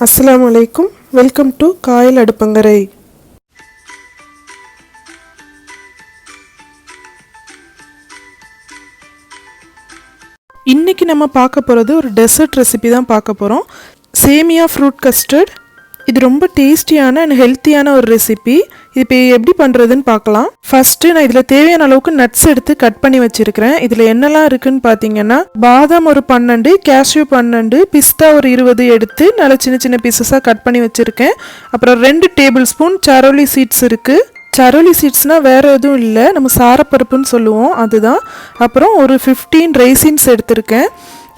அஸ்ஸலாமு அலைக்கும். Welcome to Kayal அடுப்பங்கரை. இன்றைக்கி நம்ம பார்க்க போகிறது ஒரு டெசர்ட் ரெசிபி தான் பார்க்க போகிறோம். சேமியா ஃப்ரூட் கஸ்டர்ட். இது ரொம்ப டேஸ்டியான அண்ட் ஹெல்த்தியான ஒரு ரெசிபி. இது இப்போ எப்படி பண்ணுறதுன்னு பார்க்கலாம். ஃபஸ்ட்டு நான் இதில் தேவையான அளவுக்கு நட்ஸ் எடுத்து கட் பண்ணி வச்சுருக்கிறேன். இதில் என்னெல்லாம் இருக்குதுன்னு பார்த்தீங்கன்னா, பாதாம் ஒரு 12, கேஷ்யூ 12, பிஸ்தா ஒரு 20 எடுத்து நல்லா சின்ன சின்ன பீசஸாக கட் பண்ணி வச்சுருக்கேன். அப்புறம் 2 டேபிள் ஸ்பூன் சரோலி சீட்ஸ் இருக்குது. சரோலி சீட்ஸ்னால் வேறு எதுவும் இல்லை, நம்ம சாரப்பருப்புன்னு சொல்லுவோம், அதுதான். அப்புறம் ஒரு 15 ரைசின்ஸ் எடுத்திருக்கேன்.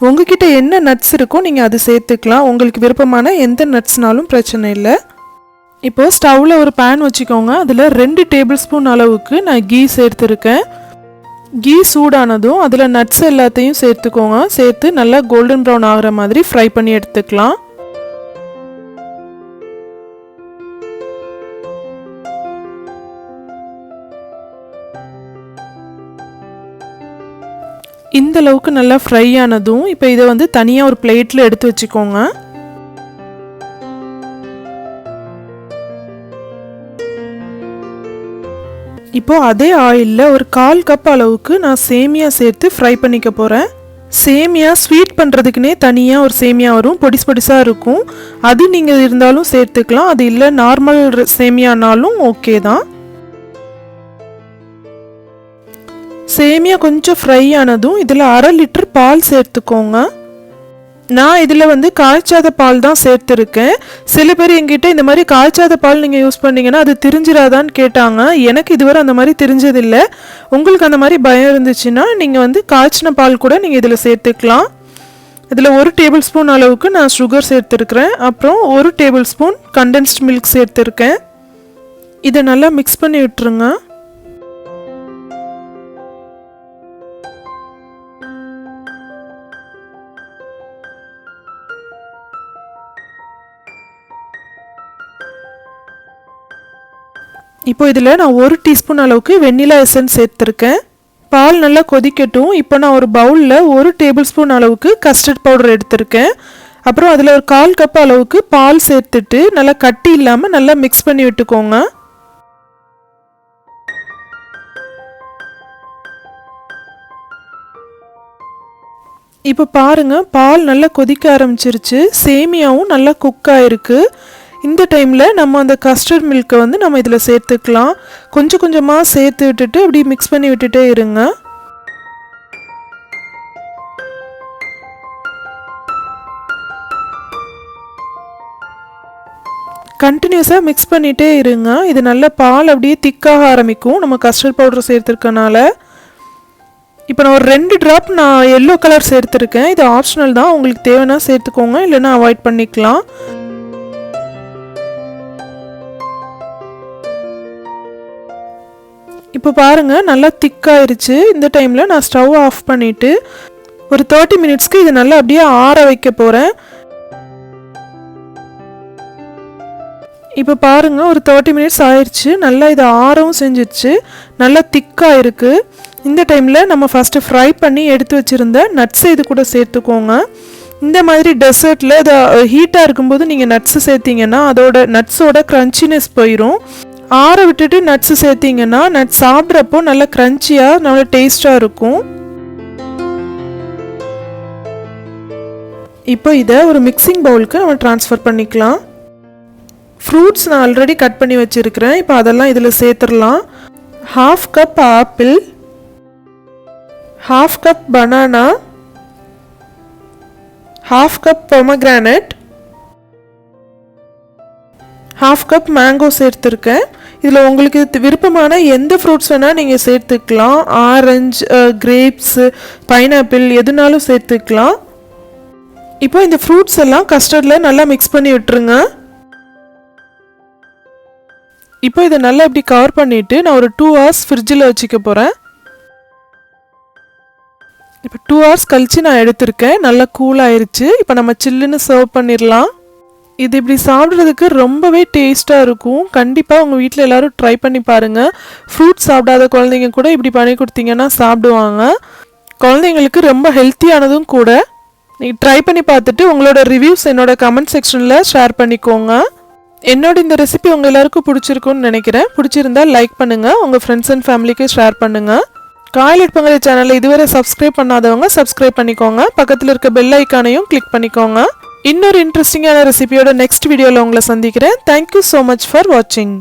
உங்ககிட்ட என்ன நட்ஸ் இருக்கோ நீங்கள் அது சேர்த்துக்கலாம். உங்களுக்கு விருப்பமான எந்த நட்ஸ்னாலும் பிரச்சனை இல்லை. இப்போது ஸ்டவ்வில் ஒரு பேன் வச்சுக்கோங்க. அதில் 2 டேபிள் ஸ்பூன் அளவுக்கு நான் கீ சேர்த்துருக்கேன். கீ சூடானதும் அதில் நட்ஸ் எல்லாத்தையும் சேர்த்துக்கோங்க. சேர்த்து நல்லா கோல்டன் ப்ரௌன் ஆகிற மாதிரி ஃப்ரை பண்ணி எடுத்துக்கலாம். இந்த அளவுக்கு நல்லா ஃப்ரை ஆனதும் இப்போ இதை வந்து தனியாக ஒரு பிளேட்டில் எடுத்து வச்சுக்கோங்க. இப்போது அதே ஆயிலில் ஒரு 1/4 கப் அளவுக்கு நான் சேமியா சேர்த்து ஃப்ரை பண்ணிக்க போகிறேன். சேமியா ஸ்வீட் பண்ணுறதுக்குனே தனியாக ஒரு சேமியா வரும், பொடிசு பொடிசாக இருக்கும். அது நீங்கள் இருந்தாலும் சேர்த்துக்கலாம், அது இல்லை நார்மல் சேமியானாலும் ஓகே தான். சேமியா கொஞ்சம் ஃப்ரை ஆனதும் இதில் 1/2 லிட்டர் பால் சேர்த்துக்கோங்க. நான் இதில் வந்து காய்ச்சாத பால் தான் சேர்த்துருக்கேன். சில பேர் எங்கிட்ட இந்த மாதிரி காய்ச்சாத பால் நீங்கள் யூஸ் பண்ணிங்கன்னா அது திரிஞ்சிடாதான்னு கேட்டாங்க. எனக்கு இதுவரை அந்த மாதிரி தெரிஞ்சதில்லை. உங்களுக்கு அந்த மாதிரி பயம் இருந்துச்சுன்னா நீங்கள் வந்து காய்ச்சின பால் கூட நீங்கள் இதில் சேர்த்துக்கலாம். இதில் 1 டேபிள் ஸ்பூன் அளவுக்கு நான் சுகர் சேர்த்துருக்கிறேன். அப்புறம் 1 டேபிள் ஸ்பூன் கண்டென்ஸ்ட் மில்க் சேர்த்துருக்கேன். இதை நல்லா மிக்ஸ் பண்ணி விட்டுருங்க. இப்போ இதில் நான் 1 டீஸ்பூன் அளவுக்கு வெண்ணிலா எசன்ஸ் சேர்த்துருக்கேன். பால் நல்லா கொதிக்கட்டும். இப்போ நான் ஒரு பவுலில் 1 டேபிள் ஸ்பூன் அளவுக்கு கஸ்டர்ட் பவுடர் எடுத்திருக்கேன். அப்புறம் அதில் ஒரு 1/4 கப் அளவுக்கு பால் சேர்த்துட்டு நல்லா கட்டி இல்லாமல் நல்லா மிக்ஸ் பண்ணி விட்டுக்கோங்க. இப்போ பாருங்கள், பால் நல்லா கொதிக்க ஆரம்பிச்சிருச்சு. சேமியாவும் நல்லா குக் ஆகிருக்கு. இந்த டைமில் நம்ம அந்த கஸ்டர்ட் மில்க்கை வந்து நம்ம இதில் சேர்த்துக்கலாம். கொஞ்சம் கொஞ்சமாக சேர்த்து விட்டுட்டு அப்படி மிக்ஸ் பண்ணி விட்டுட்டே இருங்க. கண்டினியூஸாக மிக்ஸ் பண்ணிகிட்டே இருங்க. இது நல்ல பால் அப்படியே திக்காக ஆரம்பிக்கும் நம்ம கஸ்டர்ட் பவுடர் சேர்த்துருக்கனால. இப்போ நான் ஒரு 2 ட்ராப் நான் எல்லோ கலர் சேர்த்துருக்கேன். இது ஆப்ஷனல் தான், உங்களுக்கு தேவைன்னா சேர்த்துக்கோங்க, இல்லைன்னா அவாய்ட் பண்ணிக்கலாம். இப்போ பாருங்கள், நல்லா திக்காயிருச்சு. இந்த டைமில் நான் ஸ்டவ் ஆஃப் பண்ணிவிட்டு ஒரு 30 மினிட்ஸ்க்கு இது நல்லா அப்படியே ஆற வைக்க போகிறேன். இப்போ பாருங்கள், ஒரு 30 மினிட்ஸ் ஆயிடுச்சு. நல்லா இது ஆறவும் செஞ்சிடுச்சு. நல்லா திக்காக இருக்குது. இந்த டைமில் நம்ம ஃபஸ்ட்டு ஃப்ரை பண்ணி எடுத்து வச்சுருந்த நட்ஸை இது கூட சேர்த்துக்கோங்க. இந்த மாதிரி டெசர்ட்டில் இது ஹீட்டாக இருக்கும்போது நீங்கள் நட்ஸு சேர்த்திங்கன்னா அதோட நட்ஸோட க்ரன்ச்சினஸ் போயிடும். ஆற விட்டுட்டு நட்ஸு சேர்த்திங்கன்னா நட்ஸ் சாப்பிட்றப்போ நல்லா க்ரன்ச்சியாக நல்லா டேஸ்ட்டாக இருக்கும். இப்போ இதை ஒரு மிக்சிங் பவுலுக்கு நம்ம ட்ரான்ஸ்ஃபர் பண்ணிக்கலாம். ஃப்ரூட்ஸ் நான் ஆல்ரெடி கட் பண்ணி வச்சுருக்கிறேன். இப்போ அதெல்லாம் இதில் சேர்த்துடலாம். 1/2 cup apple, 1/2 cup banana, 1/2 cup pomegranate, 1/2 cup mango சேர்த்துருக்கேன். இதில் உங்களுக்கு விருப்பமான எந்த ஃப்ரூட்ஸ் வேணால் நீங்கள் சேர்த்துக்கலாம். ஆரஞ்சு, கிரேப்ஸு, பைனாப்பிள் எதுனாலும் சேர்த்துக்கலாம். இப்போ இந்த ஃப்ரூட்ஸ் எல்லாம் கஸ்டர்டில் நல்லா மிக்ஸ் பண்ணி விட்டுருங்க. இப்போ இதை நல்லா இப்படி கவர் பண்ணிவிட்டு நான் ஒரு 2 hours ஃப்ரிட்ஜில் வச்சுக்க போகிறேன். இப்போ 2 hours கழித்து நான் எடுத்திருக்கேன். நல்லா கூல் ஆயிடுச்சு. இப்போ நம்ம சில்லுன்னு சர்வ் பண்ணிடலாம். இது இப்படி சாப்பிட்றதுக்கு ரொம்பவே டேஸ்ட்டாக இருக்கும். கண்டிப்பாக உங்கள் வீட்டில் எல்லோரும் ட்ரை பண்ணி பாருங்கள். ஃப்ரூட்ஸ் சாப்பிடாத குழந்தைங்க கூட இப்படி பண்ணி கொடுத்தீங்கன்னா சாப்பிடுவாங்க. குழந்தைங்களுக்கு ரொம்ப ஹெல்த்தியானதும் கூட. நீங்கள் ட்ரை பண்ணி பார்த்துட்டு உங்களோட ரிவ்யூஸ் என்னோட கமெண்ட் செக்ஷனில் ஷேர் பண்ணிக்கோங்க. என்னோட இந்த ரெசிபி உங்கள் எல்லாருக்கும் பிடிச்சிருக்குன்னு நினைக்கிறேன். பிடிச்சிருந்தா லைக் பண்ணுங்கள், உங்கள் ஃப்ரெண்ட்ஸ் அண்ட் ஃபேமிலிக்கு ஷேர் பண்ணுங்கள். காயில் எடுப்பங்கிற சேனலை இதுவரை சப்ஸ்கிரைப் பண்ணாதவங்க சப்ஸ்கிரைப் பண்ணிக்கோங்க. பக்கத்தில் இருக்க பெல் ஐக்கானையும் கிளிக் பண்ணிக்கோங்க. இன்னொரு இன்ட்ரெஸ்டிங்கான ரெசிபியோட நெக்ஸ்ட் வீடியோவில் உங்களை சந்திக்கிறேன். தேங்க்யூ ஸோ மச் ஃபார் வாட்சிங்.